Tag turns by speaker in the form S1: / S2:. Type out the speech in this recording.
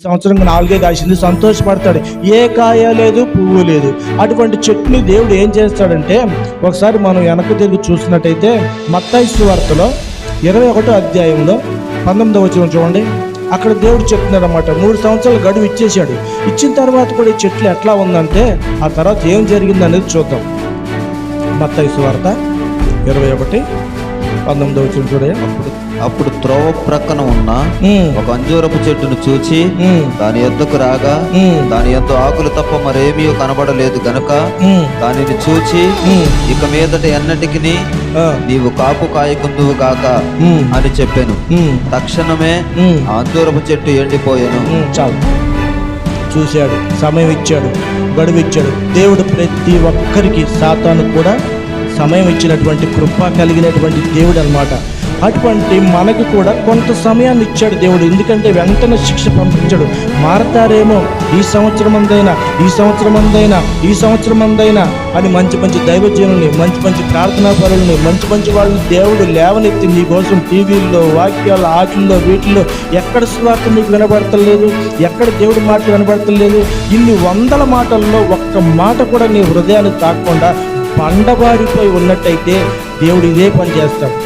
S1: సంవత్సరం 4 కాసింది, సంతోషపడతాడు. ఏ కాయ లేదు, పువ్వు లేదు. అటువంటి చెట్టుని దేవుడు ఏం చేస్తాడంటే, ఒకసారి మనం వెనక్కి తిరిగి చూసినట్టయితే మత్తయి సువార్తలో 21వ అధ్యాయంలో 19వ వచనం చూడండి. అక్కడ దేవుడు చెప్తున్నాడు అన్నమాట, 3 సంవత్సరాలు గడువు ఇచ్చేశాడు. ఇచ్చిన తర్వాత కూడా ఈ చెట్లు ఎట్లా ఉందంటే ఆ తర్వాత ఏం జరిగింది అనేది చూద్దాం. మత్తయి సువార్త 21:19 వచనం చూడండి.
S2: అప్పుడు త్రోవ ప్రక్కన ఉన్న ఒక అంజూరపు చెట్టును చూచి దాని యొద్దకు రాగా దాని యొద్ద ఆకులు తప్ప మరేమీ కనబడలేదు గనుక దానిని చూచి ఇక మీదట ఎన్నటికి నీవు కాపు కాయకుందువు గాక అని చెప్పాను. తక్షణమే ఆ అంజూరపు చెట్టు ఎండిపోయాను.
S1: చాలు, చూశాడు, సమయం ఇచ్చాడు, గడువు ఇచ్చాడు. దేవుడు ప్రతి ఒక్కరికి, సాతాను కూడా సమయం ఇచ్చినటువంటి కృప కలిగినటువంటి దేవుడు అన్నమాట. అటువంటి మనకు కూడా కొంత సమయాన్ని ఇచ్చాడు దేవుడు. ఎందుకంటే వెంటనే శిక్ష పంపించాడు. మారతారేమో ఈ సంవత్సరం అందైనా అని మంచి మంచి దైవజనుల్ని, మంచి మంచి ప్రార్థనా పరుల్ని, మంచి వాళ్ళని దేవుడు లేవనెత్తి నీ కోసం టీవీల్లో, వాక్యాలు, ఆటల్లో, వీటిల్లో ఎక్కడ స్వార్థం నీకు వినబడతలేదు, ఎక్కడ దేవుడి మాటలు వినబడతలేదు. ఇన్ని 100 మాటల్లో ఒక్క మాట కూడా నీ హృదయాన్ని తాకకుండా బండబారిపోయి ఉన్నట్టయితే దేవుడు ఇదే పని చేస్తాడు.